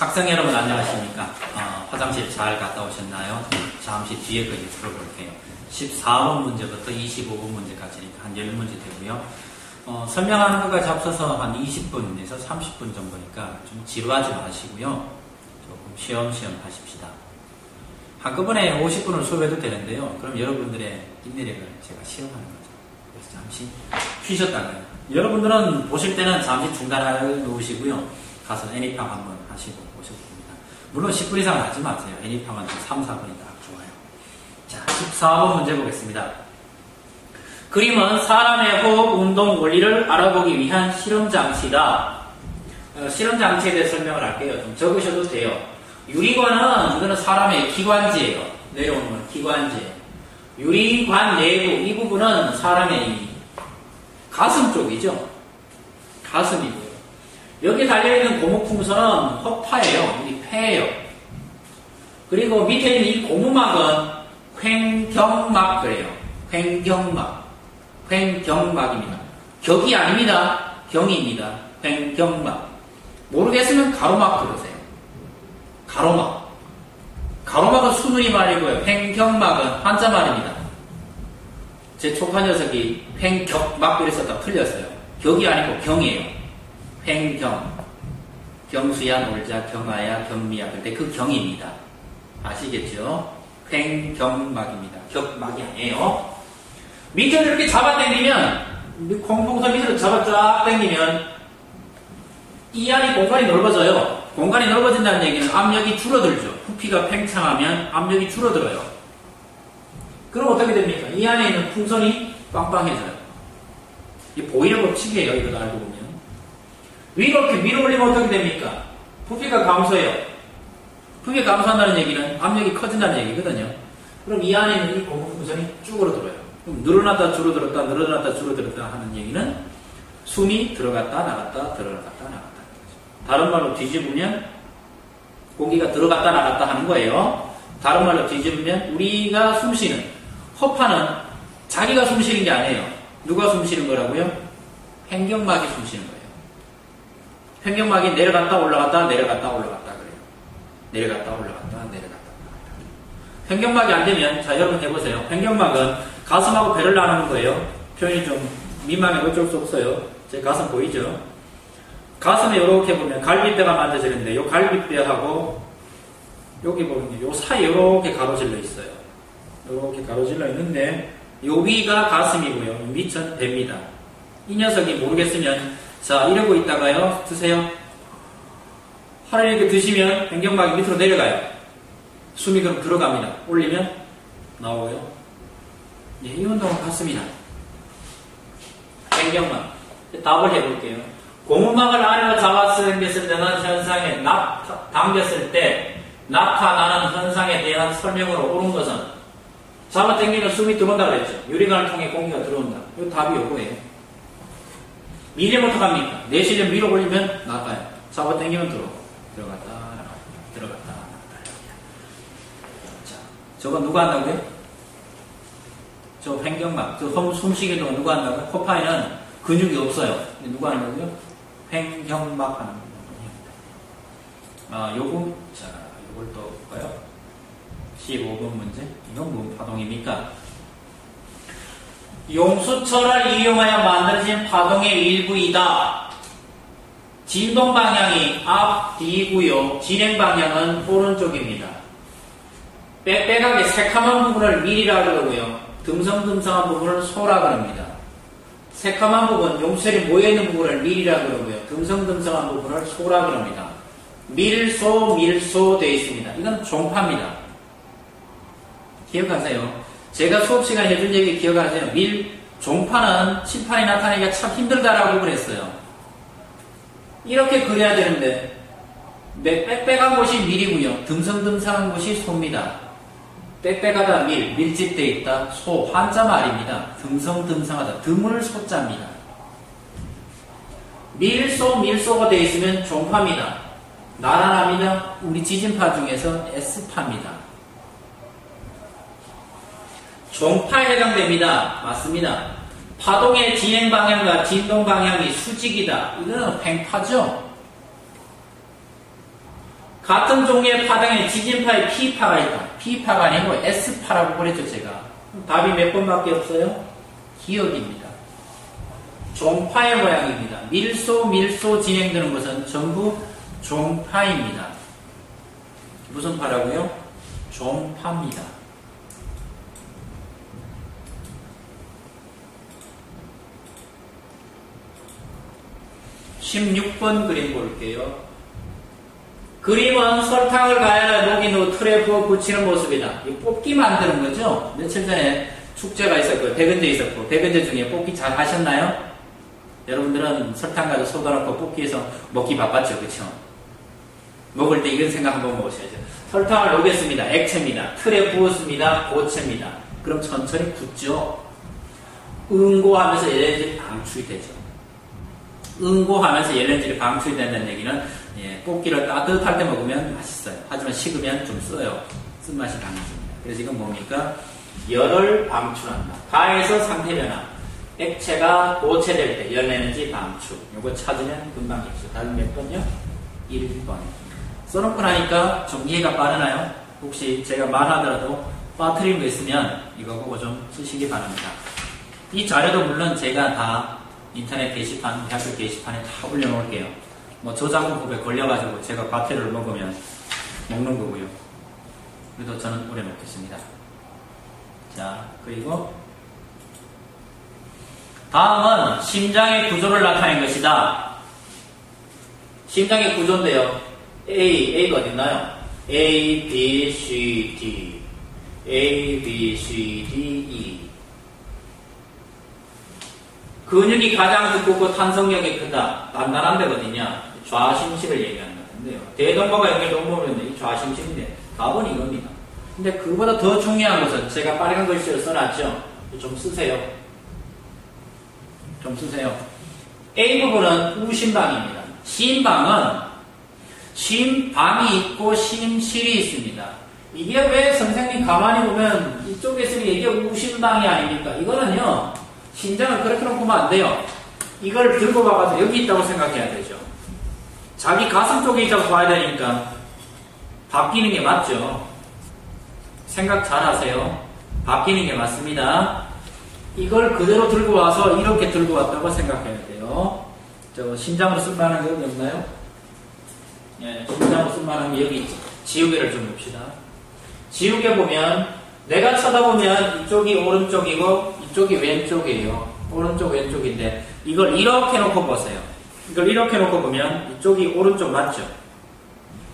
학생 여러분 안녕하십니까? 화장실 잘 갔다 오셨나요? 잠시 뒤에 거기 풀어볼게요. 14번 문제부터 25번 문제까지니까 한 10문제 되고요. 설명하는 것까지 합쳐서 한 20분에서 30분 정도니까 좀 지루하지 마시고요. 조금 쉬엄쉬엄 하십시다. 한꺼번에 50분을 수업해도 되는데요. 그럼 여러분들의 인내력을 제가 시험하는 거죠. 그래서 잠시 쉬셨다가요. 여러분들은 보실 때는 잠시 중단해 놓으시고요. 가서 애니팡 한번 하시고 오셔도 됩니다. 물론 10분 이상은 하지 마세요. 애니팡은 3, 4분이 딱 좋아요. 자, 14번 문제 보겠습니다. 그림은 사람의 호흡, 운동, 원리를 알아보기 위한 실험장치다. 실험장치에 대해 설명을 할게요. 좀 적으셔도 돼요. 유리관은 이거는 사람의 기관지예요. 내려오는 건 기관지. 유리관 내부 이 부분은 사람의 이 가슴 쪽이죠. 가슴이고요. 여기 달려있는 고무풍선은 허파예요. 여기 폐예요. 그리고 밑에 있는 이 고무막은 횡경막 그래요. 횡경막. 횡경막입니다. 격이 아닙니다. 경입니다. 횡경막. 모르겠으면 가로막 들으세요. 가로막. 가로막은 수누리 말이고요. 횡경막은 한자 말입니다. 제 조카 녀석이 횡격막 그랬었다 틀렸어요. 격이 아니고 경이에요. 횡경. 경수야, 놀자, 경아야, 경미야. 근데 그 경입니다. 아시겠죠? 횡경막입니다. 격막이 아니에요. 밑으로 이렇게 잡아 당기면, 콩풍선 밑으로 잡아 쫙 당기면, 이 안이 공간이 넓어져요. 공간이 넓어진다는 얘기는 압력이 줄어들죠. 부피가 팽창하면 압력이 줄어들어요. 그럼 어떻게 됩니까? 이 안에 있는 풍선이 빵빵해져요. 이게 보이는 법칙이에요. 이거 알고 보면. 위로 이렇게 밀어 올리면 어떻게 됩니까? 부피가 감소해요. 부피가 감소한다는 얘기는 압력이 커진다는 얘기거든요. 그럼 이 안에 있는 이 고무 풍선이 쭈그러들어요. 그럼 늘어났다 줄어들었다 늘어났다 줄어들었다 하는 얘기는 숨이 들어갔다 나갔다 들어갔다 나갔다. 다른 말로 뒤집으면 공기가 들어갔다 나갔다 하는 거예요. 다른 말로 뒤집으면 우리가 숨쉬는 허파는 자기가 숨쉬는 게 아니에요. 누가 숨쉬는 거라고요? 횡경막이 숨쉬는 거예요. 횡경막이 내려갔다 올라갔다 내려갔다 올라갔다 그래요. 내려갔다 올라갔다 내려갔다 올라갔다. 횡경막이 안 되면 자 여러분 해보세요. 횡경막은 가슴하고 배를 나누는 거예요. 표현이 좀 민망해 어쩔 수 없어요. 제 가슴 보이죠? 가슴에 이렇게 보면 갈비뼈가 만져지는데 이 갈비뼈하고 여기 보면 요 사이 이렇게 가로질러 있어요. 이렇게 가로질러 있는데 요 위가 가슴이고요. 밑은 배입니다. 이 녀석이 모르겠으면 자 이러고 있다가요. 드세요. 하루 이렇게 드시면 횡경막이 밑으로 내려가요. 숨이 그럼 들어갑니다. 올리면 나오고요. 예, 이 운동은 같습니다. 횡경막. 답을 해볼게요. 고무막을 아래로 잡아서 당겼을 때는 현상에 당겼을 때 나타나는 현상에 대한 설명으로 옳은 것은 잡아 당기면 숨이 들어온다 그랬죠. 유리관을 통해 공기가 들어온다. 이 답이 요거예요. 밀리면 어떡합니까? 내쉬면 밀어 올리면 나가요. 잡아 당기면 들어갔다 나갔다 들어갔다 나갔다. 자, 저거 누가 한다고요? 저 횡경막, 저 숨쉬기 동안 누가 한다고요? 코파에는 근육이 없어요. 근데 누가 한다고요? 횡경막 하는 겁니다. 요거, 자, 요걸 또 볼까요? 15번 문제. 이건 뭔 파동입니까? 용수철을 이용하여 만들어진 파동의 일부이다. 진동 방향이 앞, 뒤고요. 진행 방향은 오른쪽입니다. 빽빽하게 새카만 부분을 밀이라 그러고요. 듬성듬성한 부분을 소라 그럽니다. 새카만 부분, 용수철이 모여있는 부분을 밀이라 그러고요. 듬성듬성한 부분을 소라 그럽니다. 밀소, 밀소 되어 있습니다. 이건 종파입니다. 기억하세요. 제가 수업 시간에 해준 얘기 기억하세요. 종파는 칠판에 나타내기가 참 힘들다라고 그랬어요. 이렇게 그려야 되는데 빽빽한 곳이 밀이고요. 듬성듬성한 곳이 소입니다. 빽빽하다 밀집되어 있다 소 한자 말입니다. 듬성듬성하다 듬을 소자입니다. 밀소가 되어 있으면 종파입니다. 나란합니다. 우리 지진파 중에서 S파입니다. 종파에 해당됩니다. 맞습니다. 파동의 진행 방향과 진동 방향이 수직이다. 이거는 횡파죠. 같은 종류의 파장에 지진파에 P파가 있다. P파가 아니고 S파라고 그랬죠, 제가. 답이 몇 번밖에 없어요? 기억입니다. 종파의 모양입니다. 밀소 진행되는 것은 전부 종파입니다. 무슨 파라고요? 종파입니다. 16번 그림 볼게요. 그림은 설탕을 가열해 녹인 후 틀에 부어 붙이는 모습이다. 이 뽑기 만드는 거죠? 며칠 전에 축제가 있었고, 백은제 있었고, 백은제 중에 뽑기 잘 하셨나요? 여러분들은 설탕 가지고 쏟아 넣고 뽑기해서 먹기 바빴죠, 그쵸? 먹을 때 이런 생각 한번 해보셔야죠. 설탕을 녹였습니다. 액체입니다. 틀에 부었습니다. 고체입니다. 그럼 천천히 굳죠? 응고하면서 열렌질이 방출이 되죠. 응고하면서 열렌질이 방출이 된다는 얘기는 뽑기를 따뜻할 때 먹으면 맛있어요. 하지만 식으면 좀 써요. 쓴맛이 강해집니다. 그래서 이건 뭡니까? 열을 방출한다. 가에서 상태 변화. 액체가 고체될 때 열에너지 방출. 요거 찾으면 금방 있죠. 다른 몇 번요? 1번. 써놓고 나니까 좀 이해가 빠르나요? 혹시 제가 말하더라도 빠뜨린 거 있으면 이거 보고 좀 쓰시기 바랍니다. 이 자료도 물론 제가 다 인터넷 게시판, 대학교 게시판에 다 올려놓을게요. 뭐 저작권법에 걸려가지고 제가 과태료를 먹으면 먹는 거고요. 그래도 저는 올려놓겠습니다. 자, 그리고 다음은 심장의 구조를 나타낸 것이다. 심장의 구조인데요. A가 어딨나요? A, B, C, D. A, B, C, D, E. 근육이 가장 두껍고 탄성력이 크다. 단단한 데가 어디냐? 좌심실을 얘기하는 것 같은데요. 대동맥과 연결동맥인데 이 좌심실인데 답은 이겁니다. 근데 그보다 더 중요한 것은 제가 빨간 글씨로 써놨죠? 좀 쓰세요. 좀 쓰세요. A 부분은 우심방입니다. 심방은 심방이 있고 심실이 있습니다. 이게 왜 선생님 가만히 보면 이쪽에서 이게 우심방이 아닙니까? 이거는요. 심장을 그렇게 놓고 안 돼요. 이걸 들고 가서 여기 있다고 생각해야 되죠. 자기 가슴 쪽에 있다고 봐야 되니까 바뀌는 게 맞죠. 생각 잘 하세요. 바뀌는 게 맞습니다. 이걸 그대로 들고 와서 이렇게 들고 왔다고 생각해야 돼요. 저 심장으로 쓸만한 게 없나요? 예, 심장으로 쓸만한 게 여기 있죠. 지우개를 좀 봅시다. 지우개 보면 내가 쳐다보면 이쪽이 오른쪽이고 이쪽이 왼쪽이에요. 오른쪽 왼쪽인데 이걸 이렇게 놓고 보세요. 이걸 이렇게 놓고 보면 이쪽이 오른쪽 맞죠?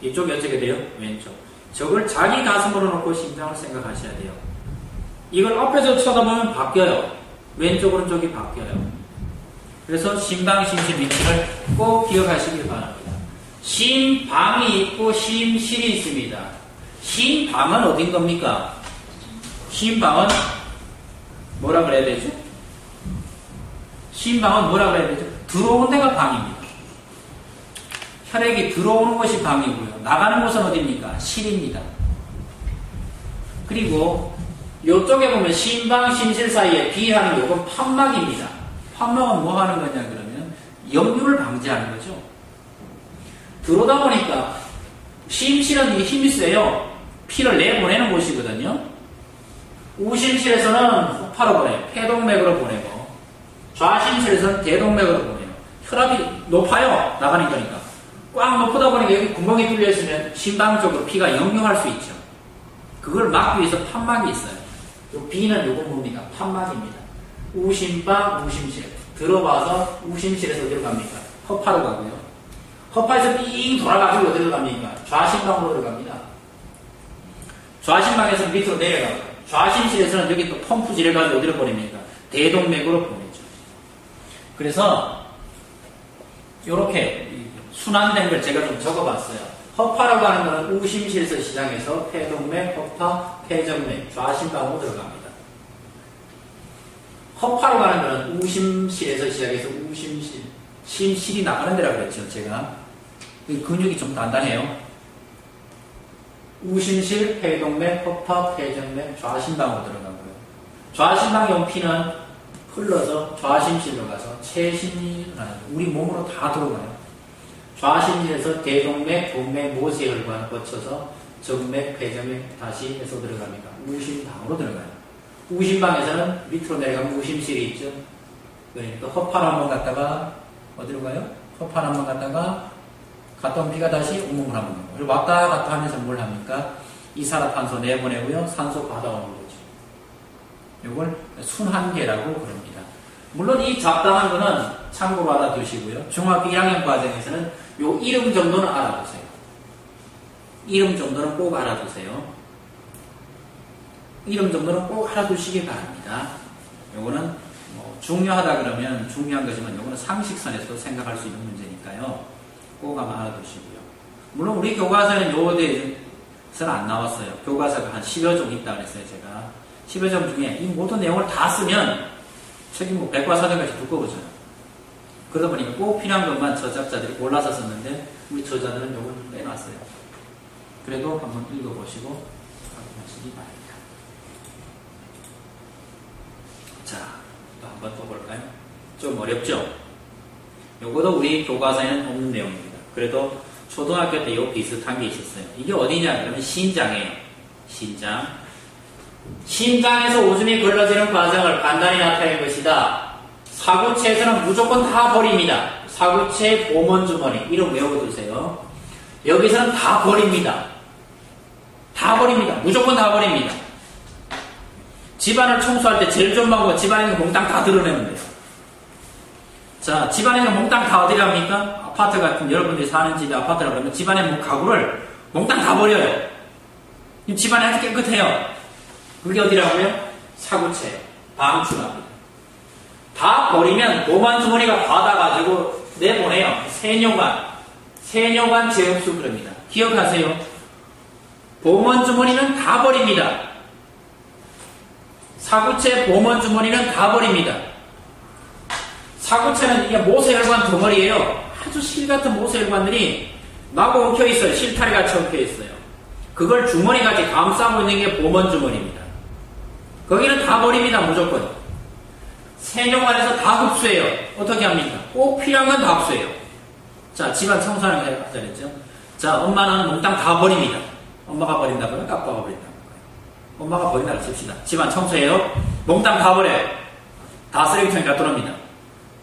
이쪽이 어떻게 돼요? 왼쪽. 저걸 자기 가슴으로 놓고 심장을 생각하셔야 돼요. 이걸 앞에서 쳐다보면 바뀌어요. 왼쪽 오른쪽이 바뀌어요. 그래서 심방 심실 위치를 꼭 기억하시길 바랍니다. 심방이 있고 심실이 있습니다. 심방은 어딘 겁니까? 심방은 뭐라 그래야 되죠? 심방은 뭐라 그래야 되죠? 들어오는 데가 방입니다. 혈액이 들어오는 것이 방이고요. 나가는 곳은 어디입니까? 실입니다. 그리고 이쪽에 보면 심방, 심실 사이에 B하는 요건 판막입니다. 판막은 뭐 하는 거냐 그러면 역류를 방지하는 거죠. 들어오다 보니까 심실은 힘이 세요. 피를 내보내는 곳이거든요. 우심실에서는 호파로 보내요. 폐동맥으로 보내고 좌심실에서는 대동맥으로 보내요. 혈압이 높아요. 나가는 거니까. 꽉 높다 보니까 여기 구멍이 뚫려 있으면 심방 쪽으로 피가 역류할 수 있죠. 그걸 막기 위해서 판막이 있어요. 요 B는 요건 뭡니까? 판막입니다. 우심방, 우심실. 들어와서 우심실에서 어디로 갑니까? 허파로 가고요. 허파에서 삥 돌아가지고 어디로 갑니까? 좌심방으로 들어갑니다. 좌심방에서 밑으로 내려가고 좌심실에서는 여기 또 펌프질을 가지고 어디로 보냅니까? 대동맥으로 보내죠. 그래서 이렇게 순환된 걸 제가 좀 적어봤어요. 허파라고 하는 것은 우심실에서 시작해서 폐동맥, 허파, 폐정맥, 좌심방으로 들어갑니다. 허파라고 하는 것은 우심실에서 시작해서 우심실, 심실이 나가는 데라고 그랬죠, 제가. 근육이 좀 단단해요. 우심실, 폐동맥, 허파, 폐정맥, 좌심방으로 들어가고요. 좌심방에 온 피는 흘러서 좌심실로 가서 체심이 우리 몸으로 다 들어가요. 좌심실에서 대동맥, 동맥, 모세혈관 거쳐서 정맥, 폐정맥 다시 해서 들어갑니다. 우심방으로 들어가요. 우심방에서는 밑으로 내려가면 우심실이 있죠. 그러니까 허파를 한번 갔다가 어디로 가요? 허파를 한번 갔다가 갔다 온 피가 다시 온몸을 한번 가고 그리고 왔다 갔다 하면서 뭘 합니까? 이산화탄소 내보내고요. 산소 받아오는 거죠. 이걸 순환계라고 그럽니다. 물론 이 잡다한 거는 참고로 알아두시고요. 중학교 1학년 과정에서는 요 이름 정도는 알아두세요. 이름 정도는 꼭 알아두세요. 이름 정도는 꼭 알아두시기 바랍니다. 요거는 뭐 중요하다 그러면 중요한 거지만 요거는 상식선에서도 생각할 수 있는 문제니까요. 꼭 아마 알아두시고요. 물론 우리 교과서에는 요대에서는 안 나왔어요. 교과서가 한 10여 종 있다 그랬어요. 제가 10여 종 중에 이 모든 내용을 다 쓰면 책이 뭐 백과사전까지 두꺼워져요. 그러다 보니까 꼭 필요한 것만 저작자들이 골라서 썼는데 우리 저자들은 요걸 빼놨어요. 그래도 한번 읽어보시고 확인하시기 바랍니다. 자, 또 한번 또 볼까요? 좀 어렵죠? 요것도 우리 교과서에는 없는 내용입니다. 그래도 초등학교 때 요 비슷한 게 있었어요. 이게 어디냐 그러면 신장이에요. 신장. 신장에서 오줌이 걸러지는 과정을 간단히 나타낸 것이다. 사구체에서는 무조건 다 버립니다. 사구체 보먼주머니 이름 외워두세요. 여기서는 다 버립니다. 다 버립니다. 무조건 다 버립니다. 집안을 청소할 때 제일 좋은 방법은 집안에 있는 몽땅 다 드러내면 돼요. 자, 집안에 있는 몽땅 다 어디 갑니까? 아파트 같은 여러분들이 사는 집에 아파트라고 그러면 집안에 뭐 가구를 몽땅 다 버려요. 집안이 아주 깨끗해요. 그게 어디라고요? 사구체, 방출합니다. 다 버리면 보만주머니가 받아가지고 내보내요. 세뇨관 제흡수 그럽니다. 기억하세요. 보먼주머니는 다 버립니다. 사구체 보먼주머니는 다 버립니다. 사구체는 이게 모세혈관 덩어리예요. 아주 실 같은 모세혈관들이 마구 엉켜 있어요. 실타리 같이 엉켜 있어요. 그걸 주머니같이 감싸고 있는 게 보먼주머니입니다. 거기는 다 버립니다. 무조건. 세뇨관에서 다 흡수해요. 어떻게 합니까? 꼭 필요한 건 다 흡수해요. 자, 집안 청소하는 거 아까 그랬죠? 자, 엄마는 몽땅 다 버립니다. 엄마가 버린다고요? 아빠가 버린다고요? 엄마가 버린다고 칩시다. 집안 청소해요. 몽땅 다 버려요. 다 쓰레기통에 갖다 놓습니다.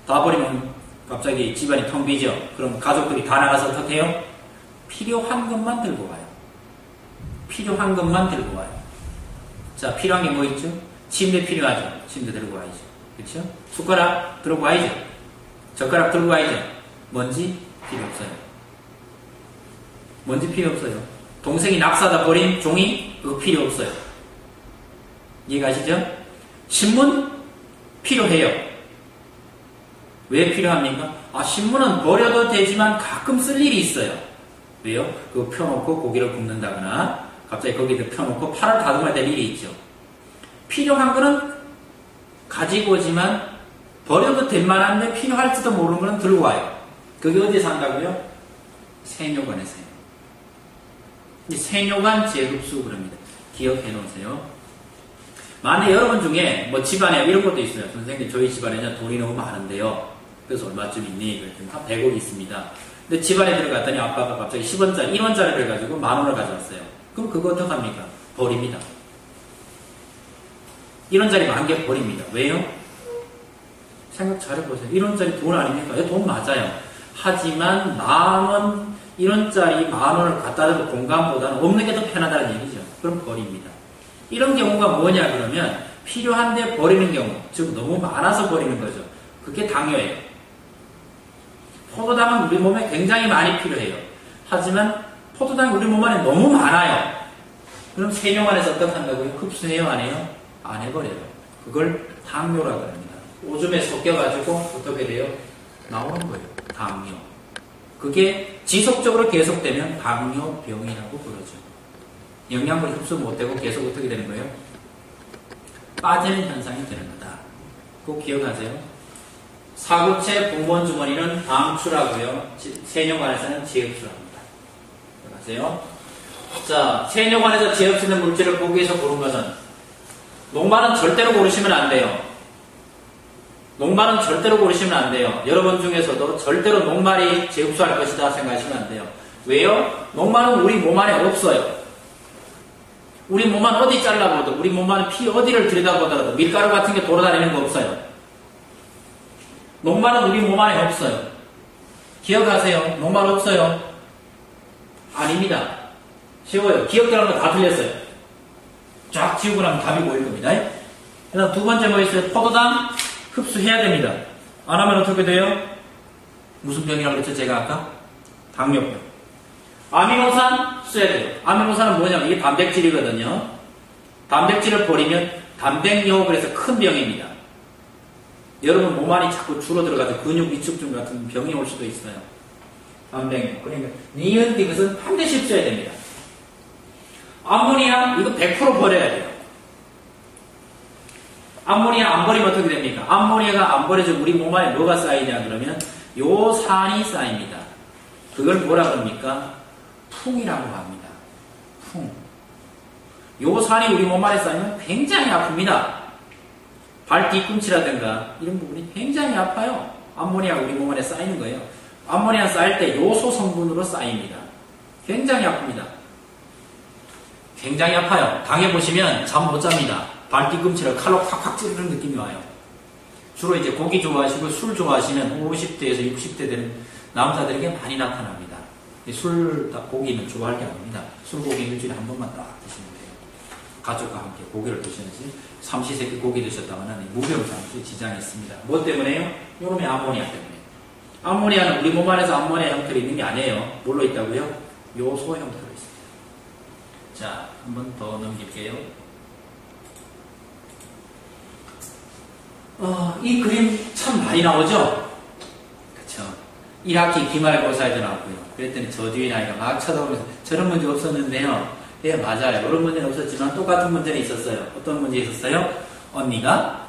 다 버리면 갑자기 집안이 텅 비죠? 그럼 가족들이 다 나가서 어떻게 해요? 필요한 것만 들고 와요. 필요한 것만 들고 와요. 자, 필요한 게 뭐 있죠? 침대 필요하죠? 침대 들고 와야죠. 그렇죠? 숟가락 들고 와야죠. 젓가락 들고 와야죠. 먼지 필요 없어요. 먼지 필요 없어요. 동생이 낙사다 버린 종이 그거 필요 없어요. 이해가시죠? 신문 필요해요. 왜 필요합니까? 아, 신문은 버려도 되지만 가끔 쓸 일이 있어요. 왜요? 그거 펴놓고 고기를 굽는다거나 갑자기 거기다 펴놓고 팔을 다듬어야 될 일이 있죠. 필요한 거는 가지고 오지만 버려도 될 만한데 필요할지도 모르는 거는 들고 와요. 그게 어디서 한다고요? 세뇨관에서요. 이 세뇨관 제흡수 그럽니다. 기억해 놓으세요. 만약 여러분 중에 뭐 집안에 이런 것도 있어요. 선생님 저희 집안에는 돈이 너무 많은데요. 그래서 얼마쯤 있니? 그랬더니 한 100원 있습니다. 근데 집안에 들어갔더니 아빠가 갑자기 10원짜리, 1원짜리를 가지고 10,000원을 가져왔어요. 그럼 그거 어떡합니까? 버립니다. 1원짜리 10,000개 버립니다. 왜요? 생각 잘해보세요. 1원짜리 돈 아닙니까? 돈 맞아요. 하지만 10,000원, 1원짜리 10,000원을 갖다 대도 공간보다는 없는 게 더 편하다는 얘기죠. 그럼 버립니다. 이런 경우가 뭐냐 그러면 필요한데 버리는 경우, 즉 너무 많아서 버리는 거죠. 그게 당뇨예요. 포도당은 우리 몸에 굉장히 많이 필요해요. 하지만 포도당이 우리 몸 안에 너무 많아요. 그럼 세뇨관에서 어떻게 한다고요? 흡수해요? 안 해요? 안 해버려요. 그걸 당뇨라고 합니다. 오줌에 섞여가지고 어떻게 돼요? 나오는 거예요. 당뇨. 그게 지속적으로 계속되면 당뇨병이라고 부르죠. 영양분이 흡수 못되고 계속 어떻게 되는 거예요? 빠지는 현상이 되는 거다. 꼭 기억하세요. 사구체 봉본주머니는 방출하고요. 세뇨관에서는 제흡수합니다. 기억하세요. 자, 세뇨관에서 제흡수는 물질을 보기 위해서 고른 것은, 녹말은 절대로 고르시면 안 돼요. 녹말은 절대로 고르시면 안 돼요. 여러분 중에서도 절대로 녹말이 재흡수할 것이다 생각하시면 안 돼요. 왜요? 녹말은 우리 몸 안에 없어요. 우리 몸 안 어디 잘라보도, 우리 몸 안에 피 어디를 들여다보더라도 밀가루 같은 게 돌아다니는 거 없어요. 녹말은 우리 몸 안에 없어요. 기억하세요. 녹말 없어요. 아닙니다. 쉬워요. 기억되는 거 다 틀렸어요. 쫙 지우고 나면 답이 보일 겁니다. 그다음 두 번째 뭐 있어요? 포도당 흡수해야 됩니다. 안 하면 어떻게 돼요? 무슨 병이라고 그랬죠? 제가 아까? 당뇨병. 아미노산 써야 돼요. 아미노산은 뭐냐면 이게 단백질이거든요. 단백질을 버리면 단백뇨 그래서 큰 병입니다. 여러분 몸 안이 자꾸 줄어들어가지고 근육 위축증 같은 병이 올 수도 있어요. 단백뇨. 그러니까 니은 이것은 반드시 써야 됩니다. 암모니아 이거 100% 버려야 돼요. 암모니아 안 버리면 어떻게 됩니까? 암모니아가 안 버려지면 우리 몸 안에 뭐가 쌓이냐 그러면 요 산이 쌓입니다. 그걸 뭐라 그럽니까? 풍이라고 합니다. 풍. 요 산이 우리 몸 안에 쌓이면 굉장히 아픕니다. 발 뒤꿈치라든가 이런 부분이 굉장히 아파요. 암모니아가 우리 몸 안에 쌓이는 거예요. 암모니아 쌓일 때 요소 성분으로 쌓입니다. 굉장히 아픕니다. 굉장히 아파요. 당해보시면 잠 못 잡니다. 발 뒤꿈치를 칼로 콱콱 찌르는 느낌이 와요. 주로 이제 고기 좋아하시고 술 좋아하시면 50대에서 60대 되는 남자들에게 많이 나타납니다. 술, 고기는 좋아할 게 아닙니다. 술고기 일주일에 한 번만 딱 드시면 돼요. 가족과 함께 고기를 드시는지 삼시세끼 고기 드셨다가는 무병장수 지장이 있습니다. 뭐 때문에요? 요놈의 암모니아 때문에. 암모니아는 우리 몸 안에서 암모니아 형태로 있는 게 아니에요. 뭘로 있다고요? 요소 형태로 있습니다. 자, 한 번 더 넘길게요. 이 그림 참 많이 나오죠? 그쵸? 1학기 기말고사에도 나왔고요. 그랬더니 저 뒤에 아이가 막 쳐다보면서 저런 문제 없었는데요. 예, 맞아요. 이런 문제는 없었지만 똑같은 문제는 있었어요. 어떤 문제 있었어요? 언니가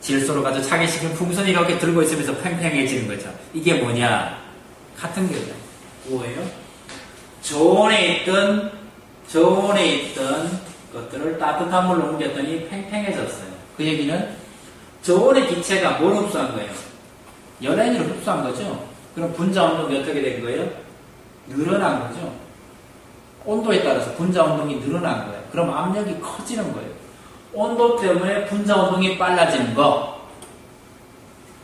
질소를 가지고 차게식은 풍선을 이렇게 들고 있으면서 팽팽해지는 거죠. 이게 뭐냐? 같은 거예요. 뭐예요? 저온에 있던 것들을 따뜻한 물로 옮겼더니 팽팽해졌어요. 그 얘기는 저온의 기체가 뭘 흡수한 거예요? 연예인을 흡수한 거죠. 그럼 분자 운동이 어떻게 된 거예요? 늘어난 거죠. 온도에 따라서 분자 운동이 늘어난 거예요. 그럼 압력이 커지는 거예요. 온도 때문에 분자 운동이 빨라지는 거.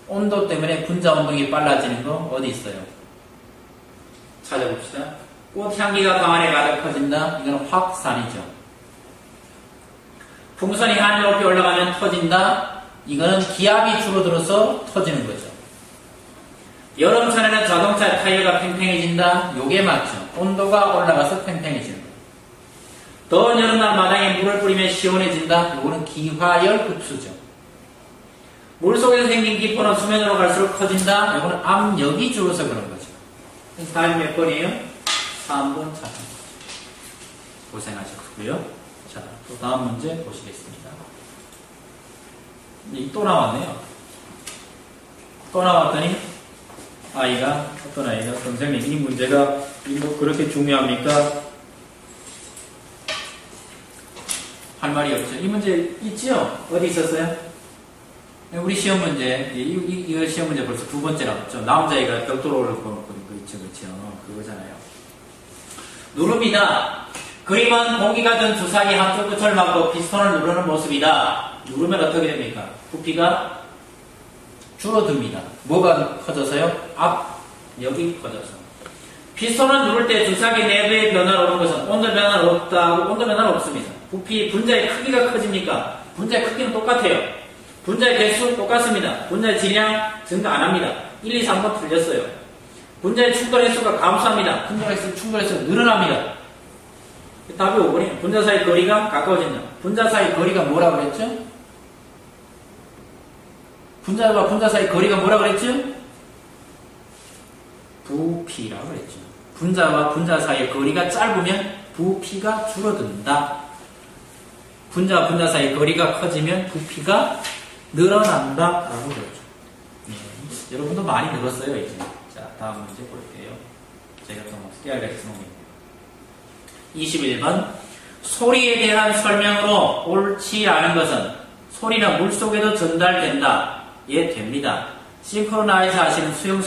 온도 때문에 분자 운동이 빨라지는 거 어디 있어요? 찾아봅시다. 꽃향기가 방 안에 가득 퍼진다. 이건 확산이죠. 풍선이 한 높이 올라가면 터진다. 이거는 기압이 줄어들어서 터지는 거죠. 여름철에는 자동차 타이어가 팽팽해진다. 요게 맞죠. 온도가 올라가서 팽팽해지는 거예요. 더운 여름날 마당에 물을 뿌리면 시원해진다. 요거는 기화열 흡수죠. 물속에서 생긴 기포는 수면으로 갈수록 커진다. 요거는 압력이 줄어서 그런 거죠. 그래서 다음 몇 번이에요? 3번 찾은 거죠. 고생하셨고요. 자, 또 다음 문제 보시겠습니다. 또 나왔네요. 또 나왔더니 어떤 아이가 선생님 이 문제가 뭐 그렇게 중요합니까? 할 말이 없죠. 이 문제 있지요? 어디 있었어요? 우리 시험 문제, 이거 시험 문제 벌써 두 번째 나왔죠. 남자애가 벽돌을 보는 거 있죠, 그렇죠? 그거잖아요. 누릅니다. 그림은 공기가 든 주사기 한쪽 끝을 막고 피스톤을 누르는 모습이다. 누르면 어떻게 됩니까? 부피가 줄어듭니다. 뭐가 커져서요? 압력이 커져서. 피스톤을 누를 때 주사기 내부의 변화가 오는 것은 온도 변화는 없다고. 온도 변화는 없습니다. 부피, 분자의 크기가 커집니까? 분자의 크기는 똑같아요. 분자의 개수 똑같습니다. 분자의 질량 증가 안 합니다. 1, 2, 3번 틀렸어요. 분자의 충돌 횟수가 감소합니다. 분자의 충돌 횟수가 늘어납니다. 답이 5번이에요. 분자 사이 거리가 가까워진다. 분자 사이 거리가 뭐라고 그랬죠? 분자와 분자 사이 거리가 뭐라고 그랬죠? 부피라고 그랬죠. 분자와 분자 사이의 거리가 짧으면 부피가 줄어든다. 분자와 분자 사이의 거리가 커지면 부피가 늘어난다. 라고 그랬죠. 여러분도 많이 늘었어요, 이제. 자, 다음 문제 볼게요. 제가 좀 깨알같이 21번. 소리에 대한 설명으로 옳지 않은 것은 소리는 물속에도 전달된다. 예, 됩니다. 싱크로나이즈 하시는 수영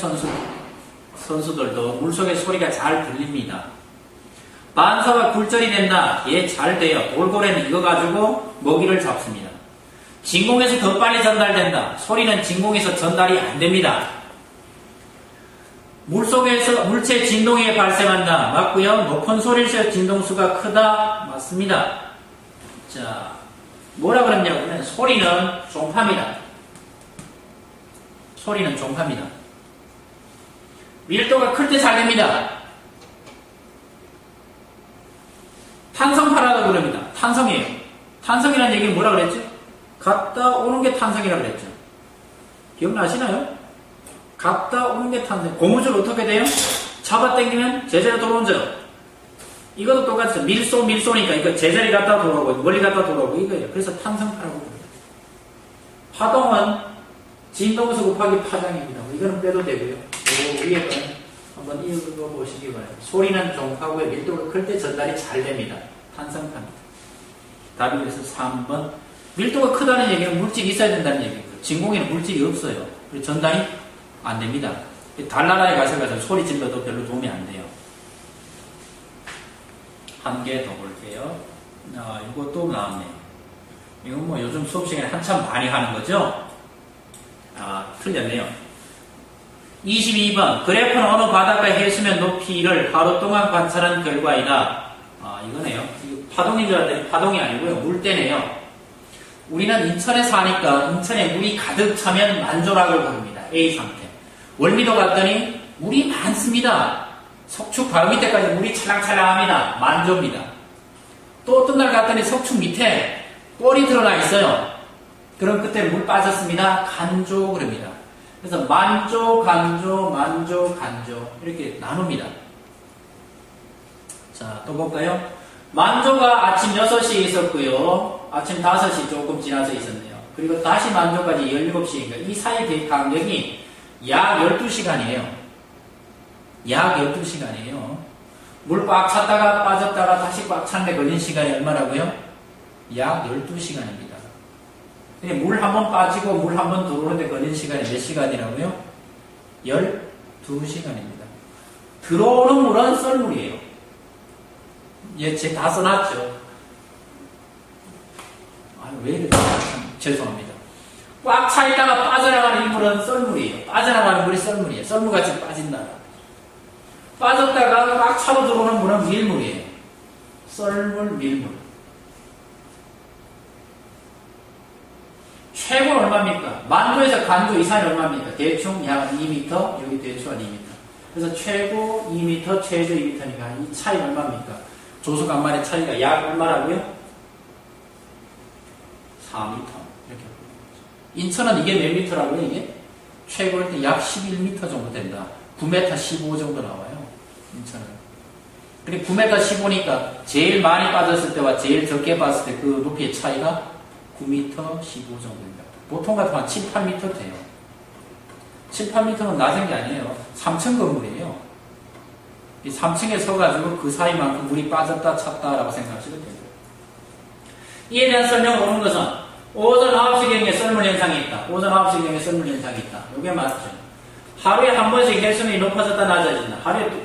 선수들도 물속의 소리가 잘 들립니다. 반사가 굴절이 된다. 예, 잘 돼요. 돌고래는 이거 가지고 먹이를 잡습니다. 진공에서 더 빨리 전달된다. 소리는 진공에서 전달이 안 됩니다. 물속에서 물체 진동이 발생한다. 맞고요. 높은 소리에서 진동수가 크다. 맞습니다. 자, 뭐라 그랬냐면 소리는 종파입니다. 소리는 종파입니다. 밀도가 클 때 잘 됩니다. 탄성파라고 그럽니다. 탄성이에요. 탄성이라는 얘기는 뭐라 그랬죠? 갔다 오는 게 탄성이라고 그랬죠. 기억나시나요? 갔다 오는 게 탄성. 고무줄 어떻게 돼요? 잡아당기면 제자리 돌아오죠. 이것도 똑같죠. 밀소니까 이거 제자리 갔다 돌아오고 멀리 갔다 돌아오고 이거예요. 그래서 탄성파라고 그럽니다. 파동은 진동수 곱하기 파장입니다. 이거는 빼도 되고요. 위에 거는 한번 읽어보시기 바랍니다. 소리는 종파고요. 밀도가 클 때 전달이 잘 됩니다. 탄성파입니다. 답이 그래서 3번. 밀도가 크다는 얘기는 물질이 있어야 된다는 얘기입니다. 진공에는 물질이 없어요. 그래서 전달이 안 됩니다. 달나라에 가서 소리 질러도 별로 도움이 안 돼요. 한 개 더 볼게요. 이것도 나왔네요. 이건 뭐 요즘 수업 시간에 한참 많이 하는 거죠? 틀렸네요. 22번. 그래프는 어느 바닷가 해수면 높이를 하루 동안 관찰한 결과이다. 이거네요. 파동인 줄 알았더니 파동이 아니고요. 물때네요. 우리는 인천에 사니까 인천에 물이 가득 차면 만조락을 부릅니다. A 상태. 월미도 갔더니 물이 많습니다. 석축 바로 밑에까지 물이 찰랑찰랑합니다. 만조입니다. 또 어떤 날 갔더니 석축 밑에 뻘이 드러나 있어요. 그럼 그때 물 빠졌습니다. 간조 그럽니다. 그래서 만조, 간조, 만조, 간조 이렇게 나눕니다. 자, 또 볼까요? 만조가 아침 6시에 있었고요. 아침 5시 조금 지나서 있었네요. 그리고 다시 만조까지 17시니까 이 사이 간격이 약 12시간이에요. 약 12시간이에요. 물 꽉 찼다가 빠졌다가 다시 꽉 찼는데 걸린 시간이 얼마라고요? 약 12시간입니다. 물 한 번 빠지고 물 한 번 들어오는데 걸린 시간이 몇 시간이라고요? 12시간입니다. 들어오는 물은 썰물이에요. 예, 제가 다 써놨죠. 왜 이렇게 죄송합니다. 꽉 차 있다가 빠져나가는 이 물은 썰물이에요. 빠져나가는 물이 썰물이에요. 썰물같이 빠진다. 빠졌다가 꽉 차고 들어오는 물은 밀물이에요. 썰물, 밀물. 최고는 얼마입니까? 만조에서 간조 이상이 얼마입니까? 대충 약 2m, 여기 대충 한 2m. 그래서 최고 2m, 최저 2m니까 이 차이 얼마입니까? 조수간만의 차이가 약 얼마라고요? 4m. 이렇게. 인천은 이게 몇 미터라고요, 이게? 최고일 때 약 11m 정도 된다. 9m 15 정도 나와요. 인천은. 그리고 9m 15니까 제일 많이 빠졌을 때와 제일 적게 빠졌을 때 그 높이의 차이가 9m 15 정도입니다. 보통 같으면 한 7, 8m 돼요. 7, 8m는 낮은 게 아니에요. 3층 건물이에요. 이 3층에 서가지고 그 사이만큼 물이 빠졌다 찼다라고 생각하시면 됩니다. 이에 대한 설명을 오는 것은 오전 9시경에 썰물 현상이 있다. 오전 9시경에 썰물 현상이 있다. 이게 맞죠. 하루에 한 번씩 해수면이 높아졌다 낮아진다.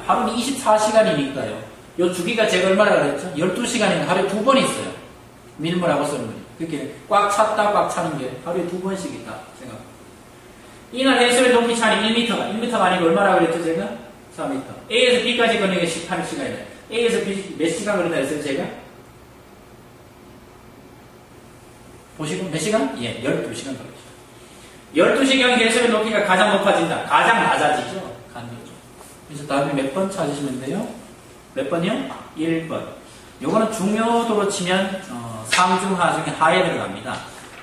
하루는 24시간이니까요. 요 주기가 제가 얼마나 그랬죠? 12시간이면 하루에 2번 있어요. 밀물하고 썰물이. 그렇게 꽉 찼다 꽉 차는 게 하루에 2번씩 있다 생각합니다. 이날 해수면 높이 차는 1m가 아니고 얼마나 그랬죠 제가? 4m. A에서 B까지 걷는 게 18시간이네. A에서 B 몇 시간 걸린다 했어요 제가? 보시고 몇 시간? 예, 12시간 걸리죠. 12시간 해수면 높이가 가장 높아진다. 가장 낮아지죠. 간격죠. 그래서 답이 몇 번 찾으시면 돼요? 몇 번이요? 1번. 요거는 중요도로 치면 상중 하중에 하에 들어갑니다.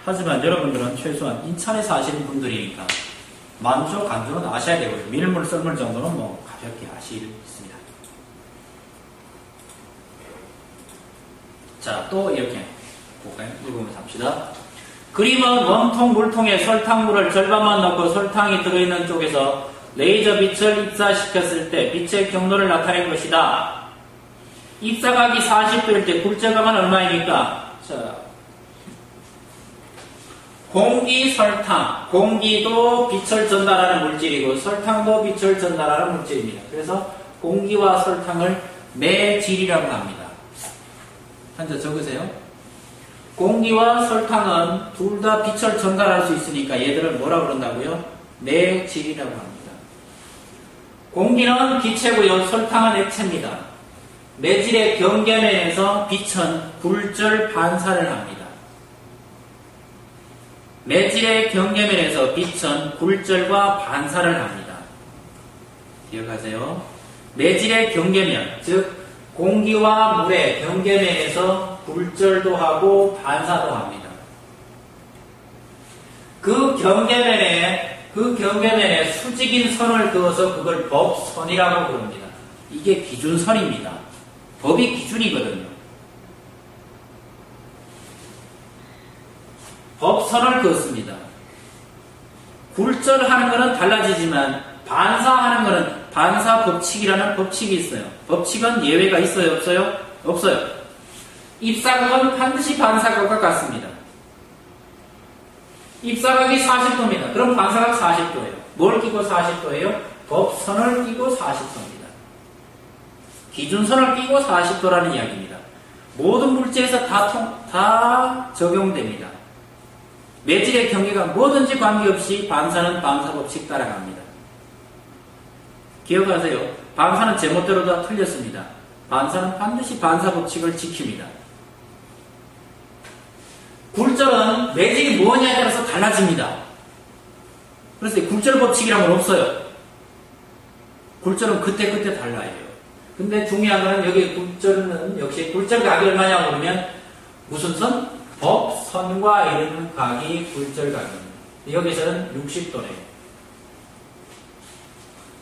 하지만 여러분들은 최소한 인천에 사시는 분들이니까 만조, 간조는 아셔야 되고요. 밀물, 썰물 정도는 뭐 가볍게 아시겠습니다. 자, 또 이렇게 볼까요? 읽으면서 합시다. 그림은 원통 물통에 설탕물을 절반만 넣고 설탕이 들어있는 쪽에서 레이저 빛을 입사시켰을 때 빛의 경로를 나타낸 것이다. 입사각이 40도일 때 굴절각은 얼마입니까? 자, 공기, 설탕. 공기도 빛을 전달하는 물질이고 설탕도 빛을 전달하는 물질입니다. 그래서 공기와 설탕을 매질이라고 합니다. 한자 적으세요. 공기와 설탕은 둘 다 빛을 전달할 수 있으니까 얘들을 뭐라 그런다고요? 매질이라고 합니다. 공기는 기체고요. 설탕은 액체입니다. 매질의 경계면에서 빛은 굴절 반사를 합니다. 매질의 경계면에서 빛은 굴절과 반사를 합니다. 기억하세요. 매질의 경계면, 즉 공기와 물의 경계면에서 굴절도 하고 반사도 합니다. 그 경계면에 수직인 선을 그어서 그걸 법선이라고 부릅니다. 이게 기준선입니다. 법이 기준이거든요. 법선을 그었습니다. 굴절하는 것은 달라지지만 반사하는 것은 반사 법칙이라는 법칙이 있어요. 법칙은 예외가 있어요? 없어요? 없어요. 입사각은 반드시 반사각과 같습니다. 입사각이 40도입니다. 그럼 반사각 40도예요. 뭘 끼고 40도예요? 법선을 끼고 40도입니다. 기준선을 끼고 40도라는 이야기입니다. 모든 물질에서 다 적용됩니다. 매질의 경계가 뭐든지 관계없이 반사는 반사 법칙 따라갑니다. 기억하세요. 반사는 제멋대로 다 틀렸습니다. 반사는 반드시 반사 법칙을 지킵니다. 굴절은 매질이 뭐냐에 따라서 달라집니다. 그래서 굴절 법칙이란 건 없어요. 굴절은 그때 달라요. 근데 중요한 거는 여기 굴절은 역시 굴절 각이 얼마냐고 그러면 무슨 선? 법선과 이르는 각이 굴절 각입니다. 여기서는 60도네요.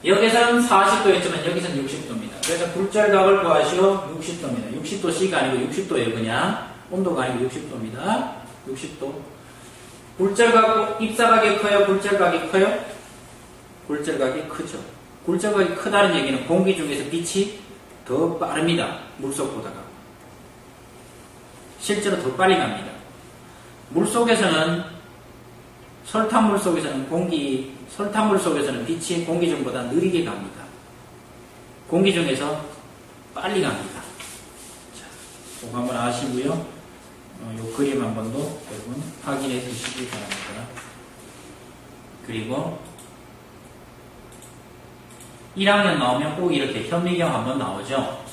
여기서는 40도였지만 여기서는 60도입니다. 그래서 굴절각을 구하시오. 60도입니다. 60도씨가 아니고 60도예요. 그냥 온도가 아니고 60도입니다. 60도. 굴절각, 입사각이 커요? 굴절각이 커요? 굴절각이 크죠. 굴절각이 크다는 얘기는 공기 중에서 빛이 더 빠릅니다. 물속보다가. 실제로 더 빨리 갑니다. 물속에서는 설탕물 속에서는 설탕물 속에서는 빛이 공기 중보다 느리게 갑니다. 공기 중에서 빨리 갑니다. 자, 그거 한번 아시고요. 요 그림 한 번 더 여러분 확인해 주시기 바랍니다. 그리고 1학년 나오면 꼭 이렇게 현미경 한번 나오죠.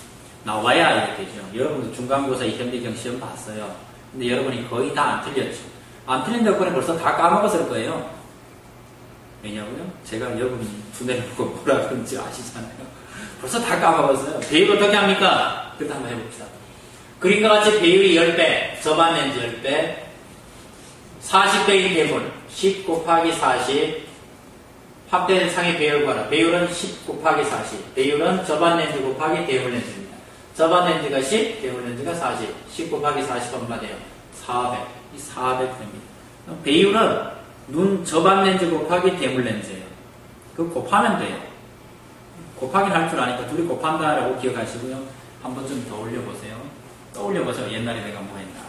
나와야 이렇게죠. 여러분도 중간고사 이 현미경 시험 봤어요. 근데 여러분이 거의 다 안 틀렸죠. 안 틀린다고 그러면 벌써 다 까먹었을 거예요. 왜냐고요? 제가 여러분이 두뇌를 보고 뭐라 그런지 아시잖아요. 벌써 다 까먹었어요. 배율 어떻게 합니까? 그때 한번 해봅시다. 그림과 같이 배율이 10배, 접안렌즈 10배, 40배의 대물, 10 곱하기 40, 확대된 상의 배율 구하라. 배율은 10 곱하기 40, 배율은 접안렌즈 곱하기 대물렌즈입니다. 접안렌즈가 10, 대물렌즈가 40, 10 곱하기 40 얼마 돼요? 400, 이 400 됩니다. 배율은 눈 접안렌즈 곱하기 대물렌즈예요. 그거 곱하면 돼요. 곱하기는 할 줄 아니까 둘이 곱한다라고 기억하시고요. 한 번 좀 더 올려보세요. 떠올려보세요. 옛날에 내가 뭐 했나.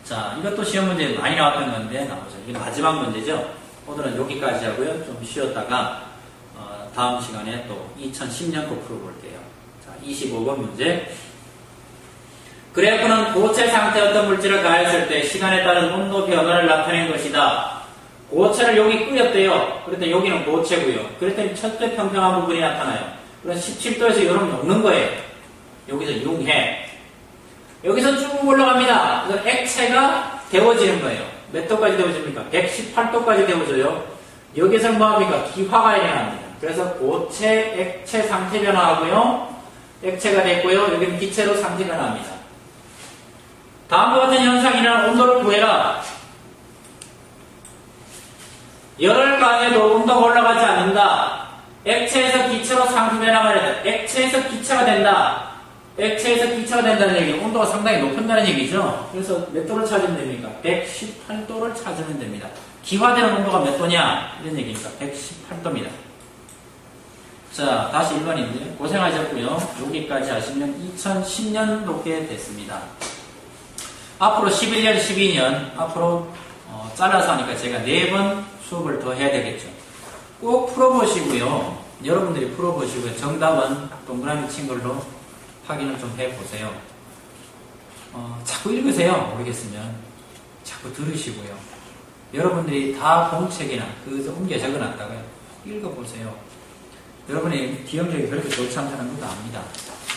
자, 이것도 시험 문제 많이 나왔던 건데 나오죠. 이게 마지막 문제죠. 오늘은 여기까지 하고요. 좀 쉬었다가 다음 시간에 또 2010년 거 풀어볼게요. 자, 25번 문제. 그래프는 고체 상태의 어떤 물질을 가했을 때 시간에 따른 온도 변화를 나타낸 것이다. 고체를 여기 끓였대요. 그랬더니 여기는 고체고요. 그랬더니 첫째 평평한 부분이 나타나요. 그래서 17도에서 여름이 녹는 거예요. 여기서 융해. 여기서 쭉 올라갑니다. 그래서 액체가 데워지는 거예요. 몇 도까지 데워집니까? 118도까지 데워져요. 여기서 뭐합니까? 기화가 일어납니다. 그래서 고체, 액체 상태 변화하고요. 액체가 됐고요. 여기는 기체로 상태 변화합니다. 다음과 같은 현상이 일어나는 온도를 구해라. 열을 가해도 온도가 올라가지 않는다. 액체에서 기체로 상태 변화가 된다. 액체에서 기체가 된다. 액체에서 기체가 된다는 얘기는 온도가 상당히 높은다는 얘기죠. 그래서 몇 도를 찾으면 됩니까? 118도를 찾으면 됩니다. 기화되는 온도가 몇 도냐? 이런 얘기입니다. 118도입니다. 자, 다시 1번인데 고생하셨고요. 여기까지 하시면 2010년 놓게 됐습니다. 앞으로 11년, 12년, 앞으로 잘라서 하니까 제가 4번 수업을 더 해야 되겠죠. 꼭 풀어보시고요. 여러분들이 풀어보시고요. 정답은 동그라미 친 걸로 확인을 좀 해보세요. 자꾸 읽으세요. 모르겠으면. 자꾸 들으시고요. 여러분들이 다 공책이나 그것을 옮겨 적어놨다가 읽어보세요. 여러분의 기억력이 그렇게 좋지 않다는 것도 압니다.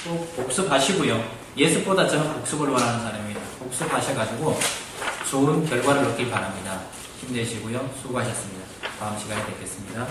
꼭 복습하시고요. 예습보다 저는 복습을 원하는 사람입니다. 복습하셔가지고 좋은 결과를 얻길 바랍니다. 힘내시고요. 수고하셨습니다. 다음 시간에 뵙겠습니다.